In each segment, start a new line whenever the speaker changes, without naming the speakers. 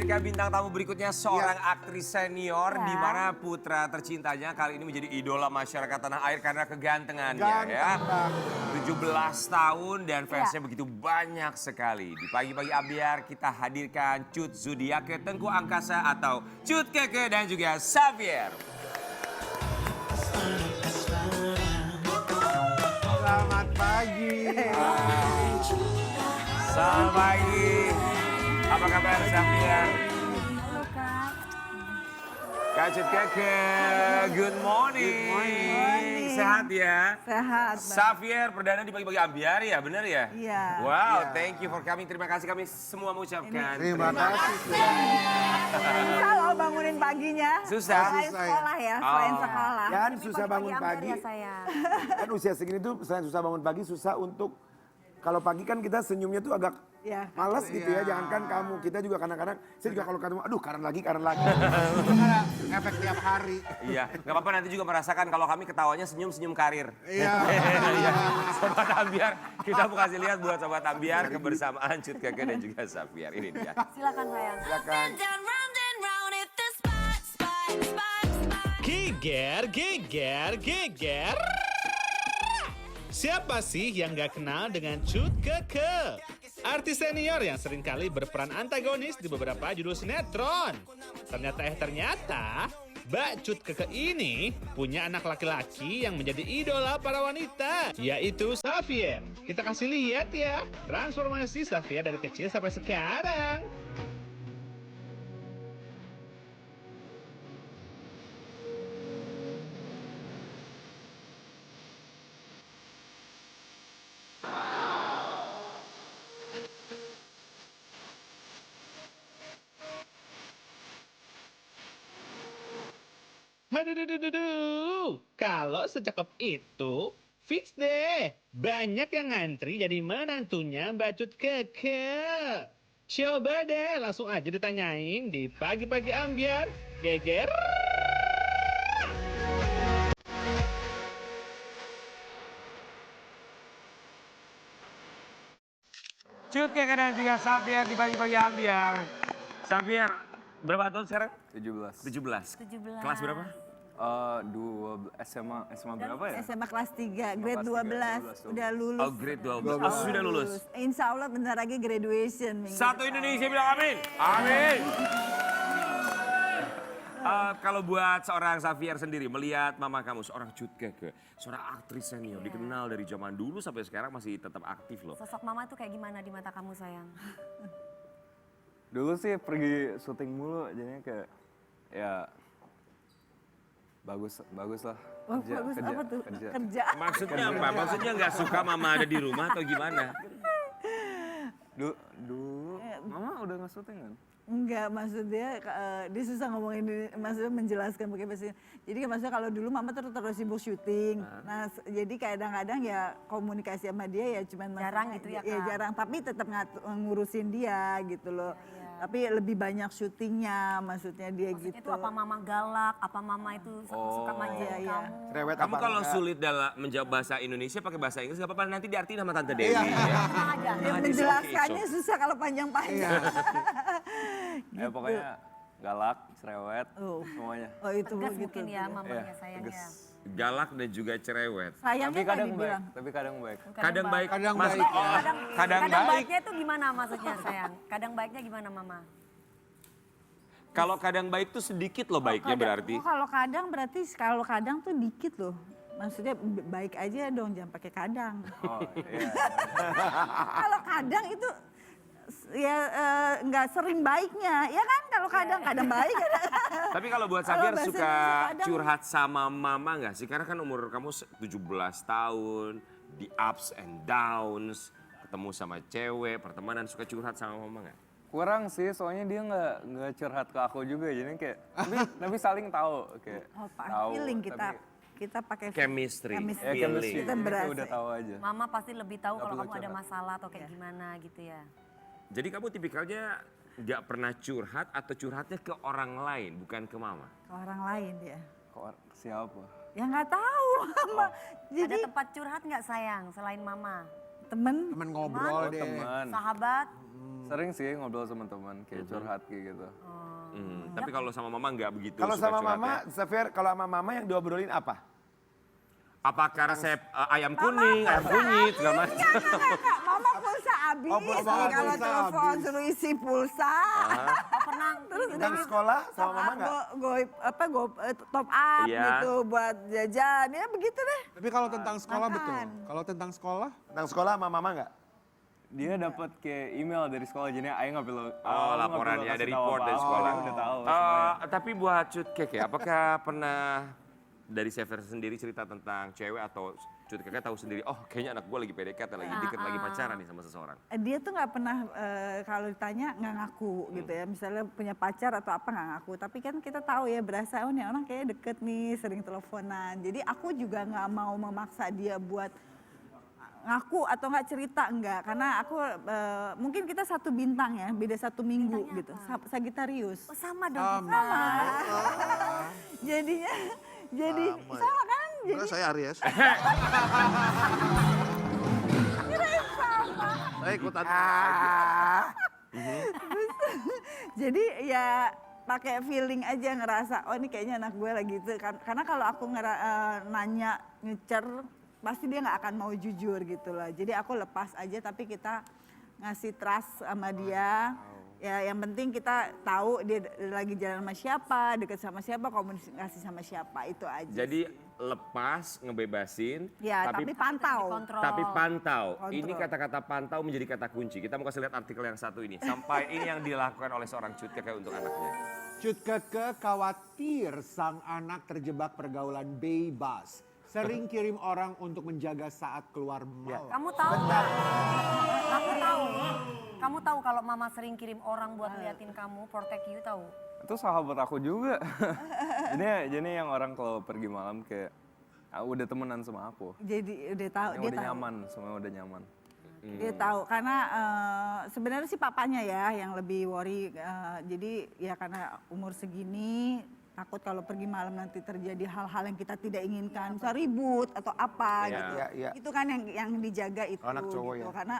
menghadirkan bintang tamu berikutnya seorang aktris senior di mana putra tercintanya kali ini menjadi idola masyarakat tanah air karena kegantengannya ya. 17 tahun dan fansnya begitu banyak sekali. Di pagi-pagi Ambiar kita hadirkan Cut Zudiake, Tengku Angkasa atau Cut Keke dan juga Xavier.
Selamat pagi.
Selamat pagi. Apa kabar Xavier?
Halo Kak.
Kak Cut Keke, good morning. Sehat ya?
Sehat.
Xavier perdana di pagi-pagi Ambiar ya, benar ya?
Iya.
Wow, thank you for coming. Terima kasih kami semua mengucapkan.
Terima kasih.
Susah loh bangunin paginya.
Susah?
Selain sekolah ya, selain sekolah.
Kan susah bangun pagi.
Ya saya.
Kan usia segini tuh selain susah bangun pagi, susah untuk kalau pagi kan kita senyumnya tuh agak malas gitu ya. Jangankan kamu, kita juga kadang-kadang, saya juga kalau ketemu, aduh karen lagi. Karena efek tiap hari.
Iya, nggak apa-apa nanti juga merasakan kalau kami ketawanya senyum-senyum karir.
Iya.
Sobat Ambiar, kita mau kasih lihat buat Sobat Ambiar kebersamaan Cut Keke dan juga Xavier. Ini dia.
Silakan sayang.
Silakan.
Geger, geger, geger. Siapa sih yang gak kenal dengan Cut Keke? Artis senior yang seringkali berperan antagonis di beberapa judul sinetron. Ternyata, Mbak Cut Keke ini punya anak laki-laki yang menjadi idola para wanita, yaitu Xavier. Kita kasih lihat ya, transformasi Xavier dari kecil sampai sekarang. Aduh, kalau secakep itu, fix deh. Banyak yang ngantri jadi menantunya Mbak Cut Keke. Coba deh, langsung aja ditanyain di pagi-pagi Ambiar. Geger.
Cut Keke dan juga Xavier di pagi-pagi Ambiar. Xavier, berapa tahun sekarang?
17.
17. Kelas berapa?
SMA berapa ya?
SMA kelas 3, grade
kelas
12.
12.
Udah lulus.
Oh, grade 12. Oh, sudah lulus.
Insya Allah bentar lagi graduation. minggu
Satu
depan.
Indonesia bilang amin. Amin. Kalau buat seorang Xavier sendiri, melihat mama kamu, seorang Cut Keke, seorang aktris senior, dikenal dari zaman dulu sampai sekarang masih tetap aktif loh.
Sosok mama tuh kayak gimana di mata kamu sayang?
Dulu sih pergi syuting mulu, jadinya kayak ya bagus lah.
Oh, bagus apa tuh? Kerja.
Maksudnya apa? Maksudnya nggak suka mama ada di rumah atau gimana?
Dulu mama udah nggak syuting kan?
Enggak, maksudnya dia susah ngomongin, maksudnya menjelaskan bagaimana. Jadi maksudnya kalau dulu mama terus sibuk syuting. Nah, jadi kadang-kadang ya komunikasi sama dia ya cuman
Jarang gitu ya, Kak?
jarang, tapi tetap ngurusin dia gitu loh. Tapi lebih banyak syutingnya, maksudnya dia
Maksudnya
gitu.
itu apa mama galak, apa mama itu suka manjain
iya.
kamu?
Cerewet
Kamu
apa
kalau
enggak?
sulit dalam menjawab bahasa Indonesia pakai bahasa Inggris gak apa-apa nanti diartiin sama Tante Dewi ya.
Tenang aja.
Ya, menjelaskannya susah kalau panjang-panjang.
Pokoknya galak, cerewet,
Oh.
semuanya.
Oh itu
Tegas
begitu.
mungkin ya mamanya sayang ya.
Galak dan juga cerewet.
Sayangnya
Tapi
nggak
kadang
dibilang.
baik, tapi kadang baik.
Kadang baik,
Kadang
Mas-
baik,
oh,
ya.
kadang baik.
baiknya itu gimana maksudnya sayang? Kadang baiknya gimana mama?
Kalau kadang baik tuh sedikit loh baiknya berarti.
Oh, kalau kadang berarti kalau kadang tuh dikit loh. Maksudnya baik aja dong, jangan pakai kadang.
Oh iya.
Kalau kadang itu ya nggak sering baiknya, ya kan? Kalau kadang baik.
Tapi kalau buat
Kalau
Xavier
bahasa
suka
Indonesia kadang-
curhat sama mama nggak sih? Karena kan umur kamu 17 tahun, di ups and downs, ketemu sama cewek, pertemanan, suka curhat sama mama nggak?
Kurang sih, soalnya dia nggak curhat ke aku juga, jadi kayak tapi saling tahu kayak.
Oh,
tahu,
feeling kita
tapi-
kita pakai
Chemistry.
Ya
Feeling.
chemistry,
Kita
jadi kayak
berasa.
udah tahu aja.
Mama pasti lebih tahu
Nggak
kalau
perlu
kamu ada
curhat.
masalah atau kayak gimana gitu ya.
Jadi kamu tipikalnya nggak pernah curhat atau curhatnya ke orang lain, bukan ke mama?
ke orang lain ya.
Ke siapa?
Ya nggak tahu, Mama.
Ada
Jadi
tempat curhat nggak sayang selain mama?
temen
Temen ngobrol
Oh
deh.
teman.
Sahabat?
Sering sih ngobrol sama teman, kayak curhat kayak gitu.
Tapi kalau sama mama nggak begitu.
Kalau
suka
sama
curhat
mama,
ya?
Xavier, kalau sama mama yang diobrolin apa?
Apakah resep ayam kuning, ayam kunyit, segala macam?
Enggak, mama pulsa habis.
Oh, pulsa
Jadi kalau
habis.
telepon suruh isi pulsa.
Pernah
Terus
Dan sekolah sama mama nggak?
Top up
Iya.
gitu buat jajan. Ya begitu deh.
Tapi kalau tentang sekolah
Makan.
betul. Kalau tentang sekolah,
Tentang sekolah sama mama nggak?
Dia dapat kayak email dari sekolah, jadi Aing nggak perlu.
Oh, laporannya ada report dari sekolah.
Udah tahu. semuanya.
Tapi buat Cut Keke, apakah pernah dari Xavier sendiri cerita tentang cewek atau Cut Keke tahu sendiri, oh kayaknya anak gue lagi PDKT, lagi deket, lagi pacaran nih sama seseorang.
Dia tuh nggak pernah kalau ditanya nggak ngaku gitu ya. Misalnya punya pacar atau apa nggak ngaku. Tapi kan kita tahu ya berasa oh nih orang kayaknya deket nih, sering teleponan. Jadi aku juga nggak mau memaksa dia buat ngaku atau nggak cerita enggak karena aku mungkin kita satu bintang ya beda 1 minggu
Bintangnya
gitu
apa?
Sagittarius
Oh, sama dong.
sama jadinya jadi sama kan jadi
Enggak, saya Aries.
kirain sama
Saya ikutan.
jadi ya pakai feeling aja ngerasa oh ini kayaknya anak gue lagi itu karena kalau aku nanya ngecer pasti dia nggak akan mau jujur gitu loh. Jadi aku lepas aja tapi kita ngasih trust sama dia. Ya yang penting kita tahu dia lagi jalan sama siapa, deket sama siapa, komunikasi sama siapa itu aja.
Jadi lepas, ngebebasin,
ya tapi pantau.
Kontrol.
tapi pantau.
Kontrol.
Ini kata-kata pantau menjadi kata kunci. Kita mau kasih lihat artikel yang satu ini. Sampai ini yang dilakukan oleh seorang Cut Keke untuk anaknya.
Cut Keke khawatir sang anak terjebak pergaulan bebas. Sering kirim orang untuk menjaga saat keluar malam.
Kamu tahu? Kamu tahu kalau mama sering kirim orang buat liatin kamu, protect you tahu?
Itu sahabat aku juga. jadi yang orang kalau pergi malam kayak udah temenan sama aku.
Jadi udah tahu
Yang
dia
udah
tahu.
nyaman, semua udah nyaman.
Dia tahu karena sebenarnya sih papanya ya yang lebih worry. Jadi ya karena umur segini takut kalau pergi malam nanti terjadi hal-hal yang kita tidak inginkan, bisa ribut atau apa
Iya.
gitu.
Iya.
Itu kan yang dijaga itu
Anak cowok
gitu.
ya.
Karena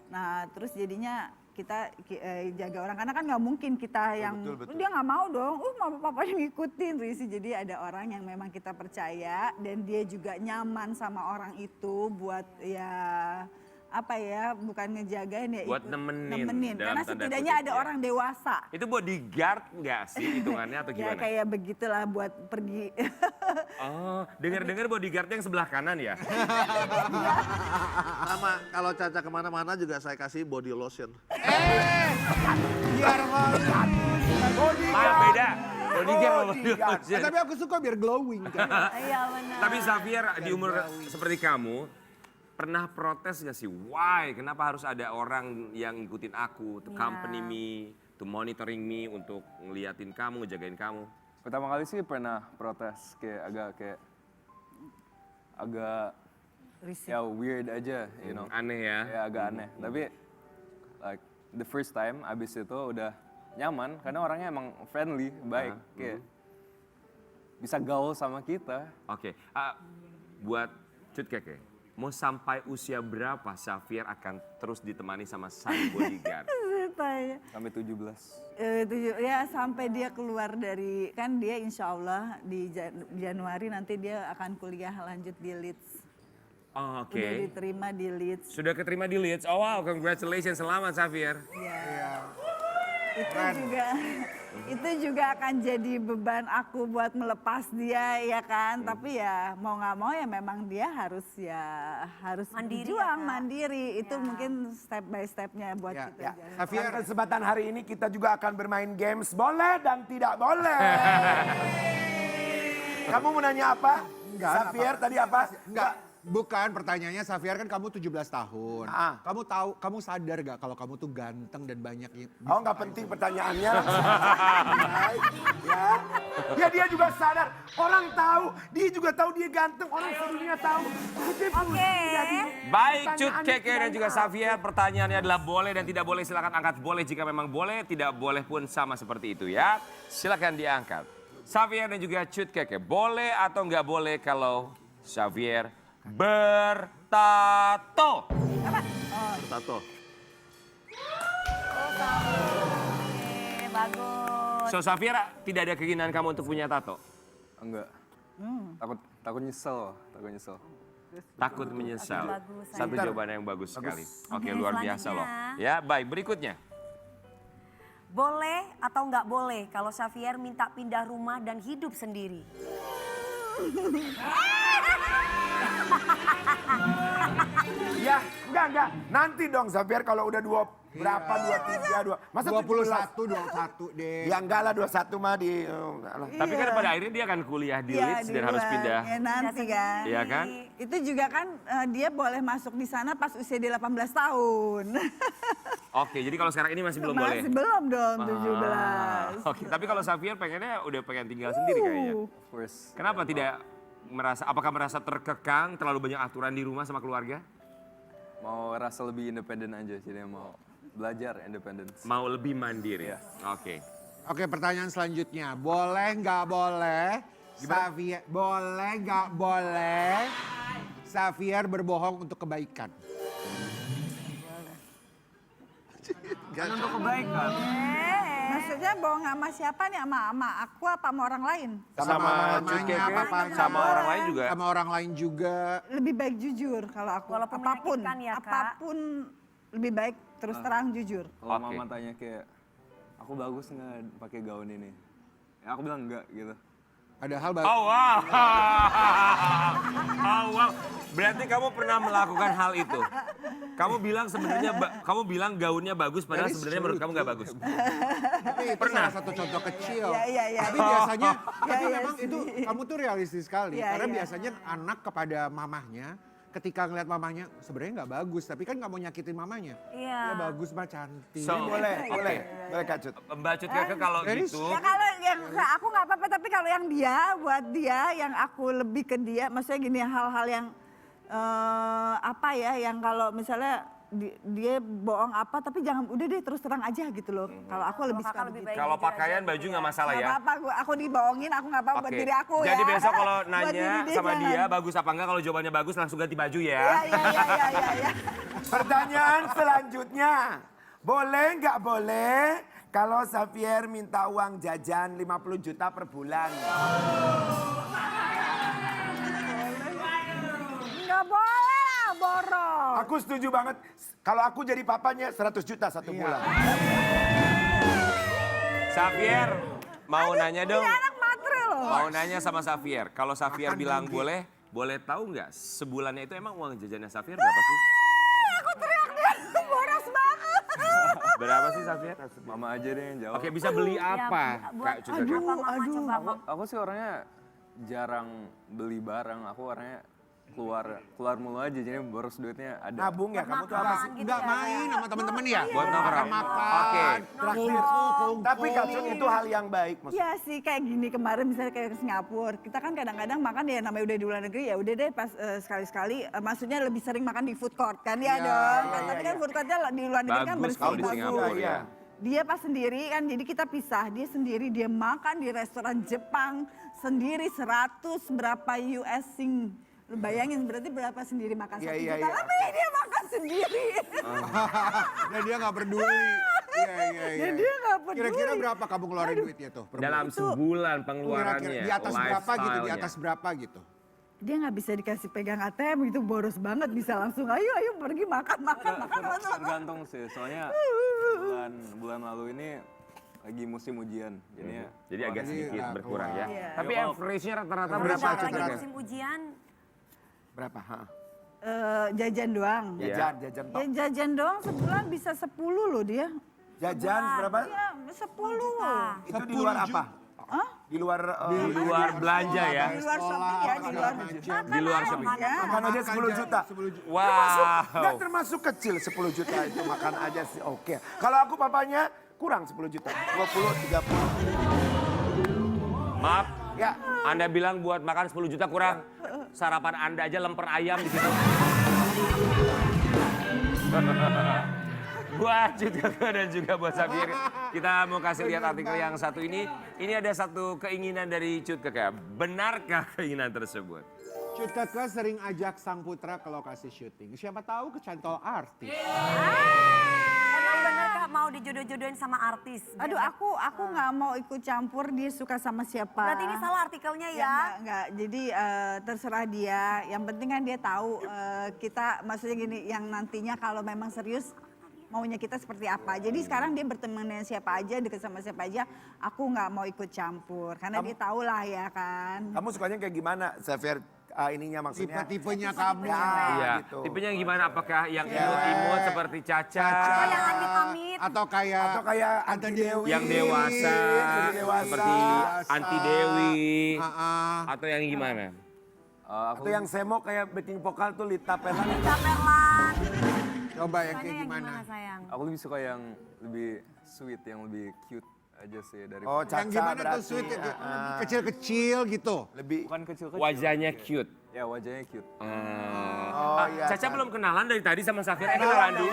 nah terus jadinya kita jaga orang karena kan nggak mungkin kita yang
betul.
dia nggak mau dong, mama papanya ngikutin Risi. Jadi ada orang yang memang kita percaya dan dia juga nyaman sama orang itu buat ya apa ya bukan ngejagain ya
Buat
ikut
nemenin dalam
karena
tanda
setidaknya
kutip
ada
ya.
orang dewasa
Itu bodyguard nggak sih hitungannya atau
ya
gimana?
kayak begitulah buat pergi.
Oh, dengar-dengar bodyguardnya yang sebelah kanan ya?
Sama kalau Caca kemana-mana juga saya kasih body lotion.
Biar melihat.
Beda. Bodyguard sama body
Bodyguard.
lotion.
Tapi aku suka biar glowing kan.
Iya benar.
Tapi Xavier di umur seperti kamu, pernah protes gak sih? Why? Kenapa harus ada orang yang ngikutin aku, to accompany me, to monitoring me, untuk ngeliatin kamu, ngejagain kamu?
Pertama kali sih pernah protes kayak agak ya weird aja, you know.
Aneh ya?
Ya agak aneh. Tapi like the first time abis itu udah nyaman karena orangnya emang friendly, baik, kayak bisa gaul sama kita.
Oke, buat Cut Keke, mau sampai usia berapa Xavier akan terus ditemani sama sang bodyguard?
Tanya.
Sampai 17.
Ya sampai dia keluar dari kan dia insya Allah di Januari nanti dia akan kuliah lanjut di Leeds.
Oh, oke.
Udah diterima di Leeds.
Sudah keterima di Leeds. Oh wow, congratulations, selamat Xavier.
Ya. Itu juga akan jadi beban aku buat melepas dia ya kan. Tapi ya mau nggak mau ya memang dia harus
Mandiri
berjuang
ya, Kak?
mandiri. Itu mungkin step by stepnya buat
Ya,
kita.
ya.
jalan.
Xavier,
Pada kesempatan hari ini kita juga akan bermain games boleh dan tidak boleh. Kamu mau nanya apa?
Enggak,
Xavier tadi apa?
Enggak, bukan pertanyaannya Xavier kan kamu 17 tahun.
Ah.
Kamu sadar gak kalau kamu tuh ganteng dan banyak
Oh nggak penting pertanyaannya. Ya dia juga sadar. Orang tahu, dia juga tahu dia ganteng. Orang sedunia tahu.
Oke.
Baik Cut Keke dan juga Xavier, pertanyaannya adalah boleh dan tidak boleh. Silakan angkat boleh jika memang boleh, tidak boleh pun sama seperti itu ya. Silakan diangkat. Xavier dan juga Cut Keke, boleh atau nggak boleh kalau Xavier bertato?
Tato.
Oke, bagus.
So Xavier, tidak ada keinginan kamu untuk punya tato?
Enggak. Takut nyesel, takut nyesel.
Takut menyesal.
Bagus,
Satu
Xavier.
jawaban yang bagus sekali. Oke,
Oke,
luar biasa loh.
selanjutnya.
Ya, baik. Berikutnya.
Boleh atau nggak boleh kalau Xavier minta pindah rumah dan hidup sendiri?
Ya, enggak. Nanti dong Xavier kalau udah berapa, 23, 2. Masa
21, 21 deh.
Ya enggak lah 21 mah di... enggak lah.
Tapi kan pada akhirnya dia akan kuliah di
Iya,
Leeds
di
dan harus
luar.
pindah.
Ya, nanti kan.
Iya kan?
Itu juga kan dia boleh masuk di sana pas usia dia 18 tahun.
Oke, jadi kalau sekarang ini masih belum boleh?
Masih belum dong, 17.
Oke, tapi kalau Xavier pengennya udah pengen tinggal sendiri kayaknya.
Of course.
Kenapa tidak apakah merasa terkekang, terlalu banyak aturan di rumah sama keluarga?
Mau rasa lebih independen aja, jadi mau belajar independen.
Mau lebih mandiri? Oke.
Oke, pertanyaan selanjutnya. Boleh nggak boleh Xavier, boleh nggak boleh Xavier berbohong untuk kebaikan?
Kan untuk kebaikan.
Maksudnya bohong sama siapa nih? Sama aku apa sama orang lain?
Sama
mamanya,
Cukeke,
papanya.
sama orang lain juga.
Sama orang lain juga.
Lebih baik jujur kalau aku.
Walaupun
apapun,
menyakitkan ya, Kak.
apapun lebih baik terus terang jujur.
Kalau
Oke.
mama tanya kayak, aku bagus nggak pakai gaun ini? Ya aku bilang enggak gitu.
Padahal
Oh wow. Oh wow. Berarti kamu pernah melakukan hal itu. Kamu bilang sebenarnya kamu bilang gaunnya bagus padahal
That is
sebenarnya
true,
menurut kamu nggak bagus.
tapi itu salah satu contoh kecil.
Iya.
Tapi biasanya, tapi
Iya
memang
sih.
itu kamu tuh realistis sekali.
Iya,
Karena
iya.
biasanya anak kepada mamahnya, ketika ngeliat mamahnya sebenarnya nggak bagus, tapi kan nggak mau nyakitin mamanya.
Iya.
Ya bagus mah cantik.
So,
Boleh Kak Cut.
Mbak Cukeke kalau
Very
gitu.
Ya kalau yang aku nggak apa-apa, tapi kalau yang dia, buat dia, yang aku lebih ke dia, maksudnya gini hal-hal yang apa ya, yang kalau misalnya dia bohong apa, tapi jangan udah deh terus terang aja gitu loh. Kalau aku lebih
Kakak
suka
lebih
begitu.
baik
Kalau
jujur
pakaian
aja
baju
gitu
nggak
ya.
masalah
Nggak
ya.
apa-apa, aku dibohongin, aku nggak apa-apa buat
Oke.
diri aku ya.
Jadi besok kalau
Buat
nanya
diri
sama
jangan.
dia bagus apa enggak, kalau jawabannya bagus langsung ganti baju ya.
Iya.
Pertanyaan selanjutnya. Boleh nggak boleh kalau Xavier minta uang jajan 50 juta per bulan?
Nggak boleh lah, boros.
Aku setuju banget. Kalau aku jadi papanya 100 juta satu bulan.
Xavier, mau nanya dong.
Ini anak matre loh.
Mau nanya sama Xavier. Kalau Xavier bilang boleh tahu nggak sebulannya itu emang uang jajannya Xavier berapa sih?
Aku teriak dia, boros banget.
Berapa sih Xavier?
Mama aja deh yang jawab.
Oke, bisa beli apa?
buat-
Kak Cukeke?
Apa mama coba?
Aku sih orangnya jarang beli barang. Aku orangnya keluar mulu aja, jadi boros duitnya ada.
Nabung ya kamu tuh apa sih?
Gitu
Nggak
ya,
main sama temen-temen ya?
Buat nongkrong.
Makan.
Oke.
Tapi Kak Cut itu hal yang baik. Maksudnya.
Iya sih, kayak gini kemarin misalnya kayak ke Singapura, kita kan kadang-kadang makan ya namanya udah di luar negeri ya udah deh pas sekali-sekali, maksudnya lebih sering makan di food court kan ya dong. Tapi kan food courtnya di luar negeri kan
Bagus
bersih,
kalau di
bagus.
Singapura ya.
Dia pas sendiri kan, jadi kita pisah. Dia sendiri, dia makan di restoran Jepang sendiri 100 berapa US sing. Lu bayangin berarti berapa sendiri makan 1
Iya,
juta
iya.
lebih dia makan sendiri.
Dan dia nggak peduli. Iya.
Dan dia nggak peduli.
Kira-kira berapa kamu ngeluarin duitnya tuh? per
Dalam
bulan?
sebulan
Kira-kira
pengeluarannya,
di atas berapa gitu? Di
lifestyle-nya.
atas berapa gitu?
Dia nggak bisa dikasih pegang ATM gitu, boros banget, bisa langsung ayo pergi makan.
Tergantung sih, soalnya bulan lalu ini lagi musim ujian, jadinya
Jadi agak
Jadi,
sedikit berkurang ya.
Iya.
Tapi average-nya rata-rata
Iya,
berapa
Lagi
Cukeke?
musim ujian,
Berapa? Ha?
Jajan doang.
Iya.
Jajan
Ya,
tok.
jajan doang sebulan bisa 10 loh dia.
Jajan berapa?
Iya, 10.
Itu di luar apa?
Hah?
Di luar
Di luar belanja ya.
Di luar shopping ya, di luar
Di luar shopping.
ya.
makan aja 10 juta. Nggak
Wow.
termasuk kecil 10 juta itu makan aja sih oke. Kalau aku papanya kurang 10 juta. 20, 30.
Maaf,
Ya,
Anda bilang buat makan 10 juta kurang. Sarapan Anda aja lemper ayam di situ. Buat Cukeke dan juga buat Xavier, kita mau kasih lihat artikel yang satu ini. Ini ada satu keinginan dari Cukeke. Benarkah keinginan tersebut?
Cukeke sering ajak sang putra ke lokasi syuting. Siapa tahu kecantol artis.
emang bener Kak mau dijodoh-jodohin sama artis?
Aduh, aku nggak mau ikut campur dia suka sama siapa.
Berarti ini salah artikelnya ya?
Enggak. Jadi terserah dia. Yang penting kan dia tahu kita, maksudnya gini, yang nantinya kalau memang serius maunya kita seperti apa. Jadi sekarang dia berteman dengan siapa aja, deket sama siapa aja, aku nggak mau ikut campur. Karena dia tahu lah ya kan.
Kamu sukanya kayak gimana, Xavier? Ininya maksudnya.
Tipe-tipenya kamu.
Iya,
gitu.
tipenya gimana? Apakah yang imut-imut seperti Caca?
Atau yang amit-amit?
Atau kayak
Anti Dewi.
Yang dewasa, seperti Anti Dewi? Atau yang gimana?
Atau yang semok kayak backing vokal tuh Lita Perlan.
Lita Perlan.
Coba yang
Sukanya
kayak
yang
gimana?
gimana sayang?
Aku lebih suka yang lebih sweet, yang lebih cute aja sih dari
Oh, Caca
Yang gimana tuh
berarti.
sweet, kecil-kecil gitu.
Lebih.
bukan kecil-kecil.
Wajahnya cute.
Ya wajahnya cute.
Oh iya.
Caca belum kenalan dari tadi sama Xavier. Kenalan dulu.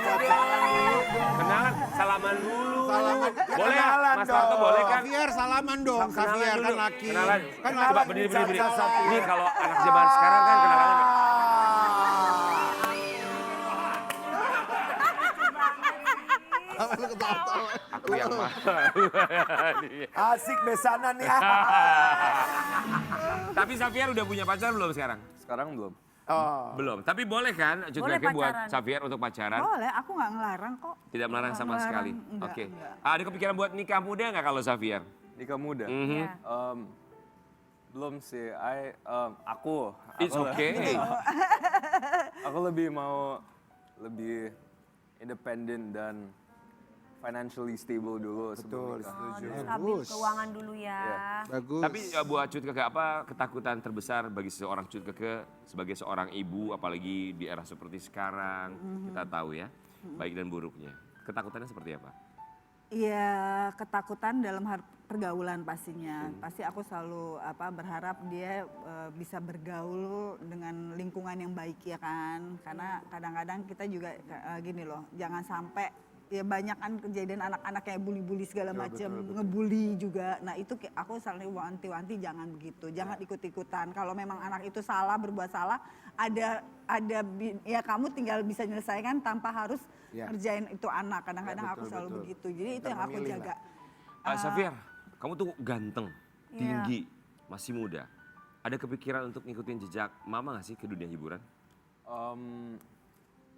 Kenalan, salaman dulu. Boleh,
Kenalan
Mas Marto
dong.
boleh kan?
Xavier salaman dong,
Kenalan
Xavier
dulu.
kan laki.
Kenalan.
Kan
Coba
laki.
berdiri.
Caca,
Ini kalau anak zaman sekarang kan kenalannya. Aku yang mahal.
Asik besanan ya.
Tapi Xavier udah punya pacar belum sekarang?
Sekarang belum.
Oh.
Belum. Tapi boleh kan
Boleh
Cutgake buat
pacaran.
Xavier untuk pacaran?
Boleh, aku nggak ngelarang kok.
Tidak melarang
Nggak
sama
melarang,
sekali.
enggak,
Oke.
enggak.
Ada kepikiran buat nikah muda nggak kalau Xavier?
Nikah muda.
Mhm.
Iya.
Belum sih. Aku
It's okay.
Aku lebih mau lebih independen dan financially stable dulu sebelum nikah.
Oh,
setuju.
stabil keuangan dulu ya.
Bagus.
Tapi buat Cutgake apa ketakutan terbesar bagi seorang Cutgake sebagai seorang ibu, apalagi di era seperti sekarang, kita tahu ya, baik dan buruknya. Ketakutannya seperti apa?
Iya, ketakutan dalam pergaulan pastinya. Pasti aku selalu berharap dia bisa bergaul dengan lingkungan yang baik ya kan. Karena kadang-kadang kita juga gini loh, jangan sampai ya banyak kan kejadian anak-anak kayak bully-bully segala macam, ngebully juga. Nah itu aku selalu wanti-wanti jangan begitu, jangan ikut-ikutan. Kalau memang anak itu salah, berbuat salah, ada ya kamu tinggal bisa menyelesaikan tanpa harus ngerjain itu anak. Kadang-kadang aku selalu begitu. Jadi itu yang aku jaga.
Xavier, kamu tuh ganteng,
Iya.
tinggi, masih muda. Ada kepikiran untuk ngikutin jejak mama gak sih ke dunia hiburan?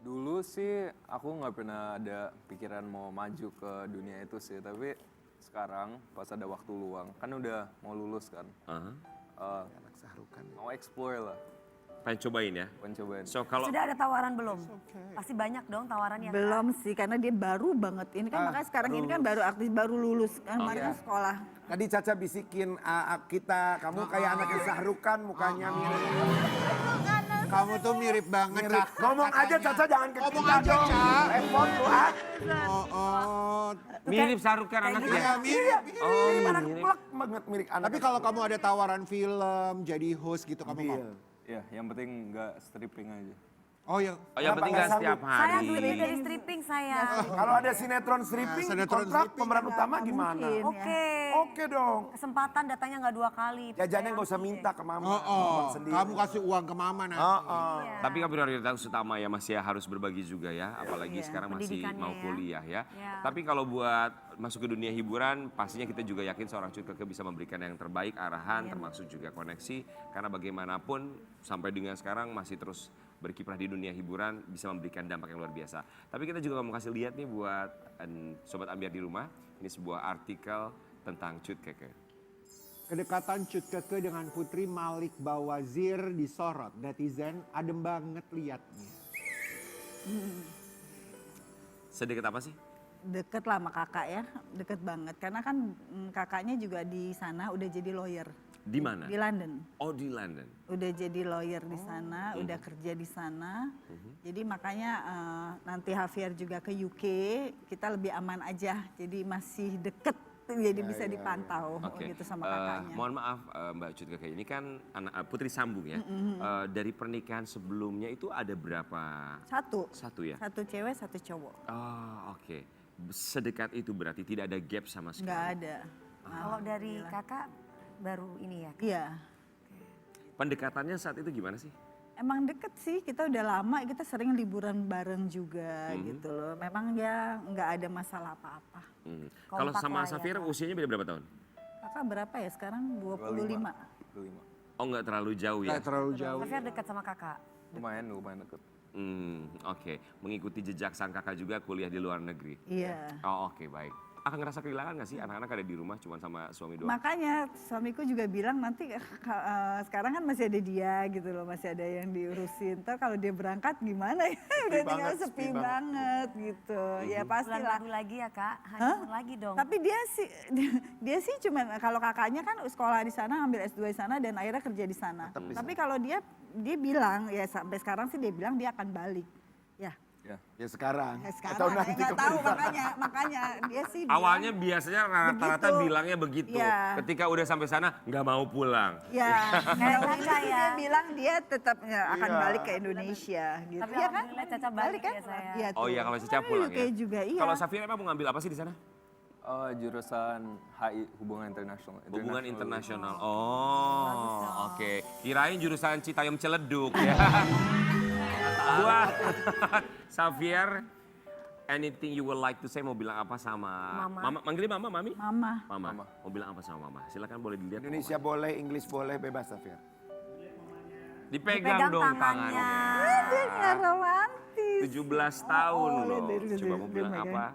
Dulu sih aku nggak pernah ada pikiran mau maju ke dunia itu sih, tapi sekarang pas ada waktu luang, kan udah mau lulus kan, mau explore lah,
Pengen cobain ya?
pengen cobain.
So kalau
Sudah ada tawaran belum? Pasti banyak dong tawarannya. kan?
Belum sih, karena dia baru banget. Ini kan makanya sekarang ini kan baru artis, baru lulus. Kan kemarin kan sekolah.
Tadi Caca bisikin kita, kamu kayak anaknya Sahrukan mukanya mirip.
Kamu tuh mirip banget,
Mirip.
Cak.
Ngomong aja Caca jangan ke
Ngomong
kita
aja,
dong.
Cak.
Repot lu ah.
Oh.
mirip Sarukan
Iya,
anaknya.
mirip.
Mirip anak plek banget mirip anak.
Tapi kalau kamu ada tawaran film, jadi host gitu, kamu mau?
Ya, yang penting nggak stripping aja.
Oh ya.
Oh yang penting gak setiap
Saya
hari.
duitnya dari stripping saya.
Kalau ada sinetron stripping,
sinetron
kontrak
stripping
pemeran utama gimana?
mungkin.
Oke.
Oke dong.
Kesempatan datangnya nggak 2 kali.
Jajannya nggak usah minta ke mama.
Oh,
sendiri.
kamu kasih uang ke mama nanti.
Iya.
Tapi kan prioritas utama ya masih harus berbagi juga ya, apalagi sekarang masih
Pendidikannya
mau
ya.
kuliah ya.
Iya.
Tapi kalau buat masuk ke dunia hiburan, pastinya kita juga yakin seorang Cutgake bisa memberikan yang terbaik, arahan, termasuk juga koneksi. Karena bagaimanapun sampai dengan sekarang masih terus berkiprah di dunia hiburan, bisa memberikan dampak yang luar biasa. Tapi kita juga mau kasih lihat nih buat Sobat Ambiar di rumah, ini sebuah artikel tentang Cutgake.
Kedekatan Cutgake dengan Putri Malik Bawazir disorot. Netizen adem banget liatnya.
Sedekat apa sih?
Deket lah sama kakak ya, deket banget. Karena kan kakaknya juga di sana udah jadi lawyer.
Di mana?
Di London.
Oh di London.
Udah jadi lawyer di sana, udah kerja di sana. Jadi makanya nanti Xavier juga ke UK, kita lebih aman aja. Jadi masih deket, jadi bisa dipantau
Oke.
gitu sama kakaknya.
Mohon maaf Mbak Cutgake, ini kan anak Putri Sambung ya. Dari pernikahan sebelumnya itu ada berapa?
Satu
ya?
satu cewek, satu cowok.
Oh oke. Sedekat itu berarti tidak ada gap sama sekali.
Nggak ada.
Kalau dari kakak baru ini ya.
Iya.
Pendekatannya saat itu gimana sih?
Emang deket sih, kita udah lama, kita sering liburan bareng juga gitu loh. Memang ya nggak ada masalah apa-apa.
Kalau
Kompak
sama
lah ya,
Safira
Kak.
usianya beda berapa tahun?
Kakak berapa ya sekarang? 25.
25.
Oh nggak terlalu jauh ya?
Nggak terlalu jauh.
Xavier dekat sama kakak.
Lumayan deket.
Oke. Mengikuti jejak sang kakak juga kuliah di luar negeri.
Iya.
Oh oke, baik. Akan ngerasa kehilangan nggak sih anak-anak ada di rumah cuma sama suami doang?
Makanya suamiku juga bilang nanti sekarang kan masih ada dia gitu loh, masih ada yang diurusin. Ntar kalau dia berangkat gimana ya? Udah tinggal sepi banget gitu. Ya
Bulan
pastilah.
madu lagi ya kak, honeymoon lagi dong.
Tapi dia sih cuma kalau kakaknya kan sekolah di sana, ambil S2 di sana dan akhirnya kerja di sana. Tapi kalau dia bilang ya sampai sekarang sih dia bilang dia akan balik.
Ya sekarang.
Ya sekarang
Atau nanti
nggak tahu
keputusan.
makanya dia sih
Awalnya biasanya rata-rata
Begitu.
bilangnya begitu.
Iya.
Ketika udah sampai sana nggak mau pulang.
ya
Kayak
kalau
Caca
ini
ya.
dia bilang dia tetap akan balik ke Indonesia gitu.
Tapi
ya kan?
alhamdulillah Caca balik ya, saya.
Iya,
Oh
tuh.
iya kalau Caca pulang ya.
Kayak juga iya.
Kalau Safira emang mau ngambil apa sih di sana?
Jurusan HI, Hubungan Internasional.
Hubungan internasional. Oh, oke. Kirain jurusan Citayam Celeduk ya. Buat Xavier, anything you would like to say, mau bilang apa sama
Mama.
Manggilnya Mama, Mami?
Mama.
Mama. Mau bilang apa sama Mama? Silakan boleh dilihat.
Indonesia boleh, Inggris boleh, bebas Safir.
Dipegang dong
tangannya.
tangannya.
Dia nggak romantis.
17 tahun
Oh,
loh.
dia
Coba mau bilang
megang.
apa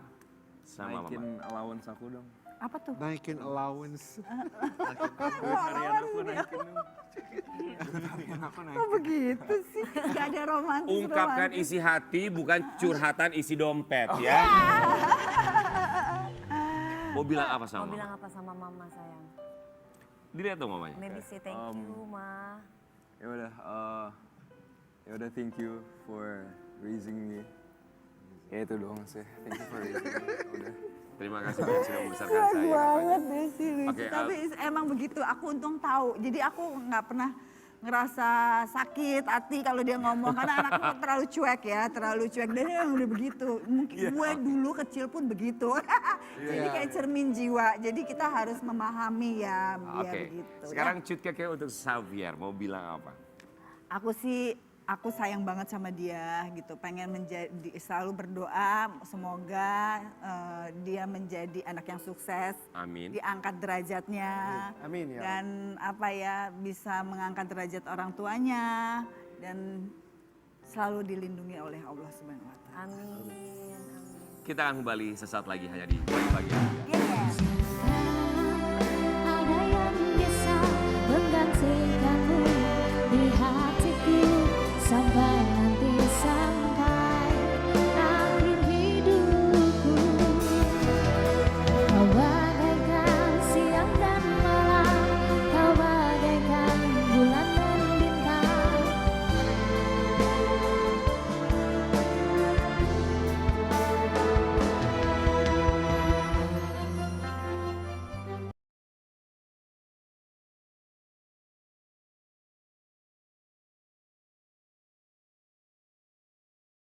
sama
Naikin
Mama?
allowance aku dong.
Apa tuh?
Naikin allowance.
Oh begitu sih. Gak ada romantis.
Ungkapkan isi hati, bukan curhatan isi dompet ya. Mau bilang apa
Mau
sama
bilang
Mama?
apa sama mama sayang?
Dilihat dong mamanya.
Maybe say thank you ma.
Ya udah thank you for raising me. Ya itu doang sih. Thank you for raising me. Udah.
Terima kasih banyak sudah membesarkan saya.
Banget
katanya.
deh sih lucu.
Oke,
Tapi emang begitu, aku untung tahu. Jadi aku nggak pernah ngerasa sakit hati kalau dia ngomong. Karena anakku terlalu cuek ya, terlalu cuek. Dan dia udah begitu. Mungkin gue dulu kecil pun begitu. Jadi kayak cermin jiwa. Jadi kita harus memahami ya dia
Oke,
begitu.
sekarang cut keke untuk Xavier, mau bilang apa?
Aku sayang banget sama dia gitu, pengen selalu berdoa semoga dia menjadi anak yang sukses,
Amin.
diangkat derajatnya,
Amin, ya.
dan bisa mengangkat derajat orang tuanya dan selalu dilindungi oleh Allah Subhanahu Wa Taala.
Amin.
Kita akan kembali sesaat lagi hanya di pagi-pagi.
Yes.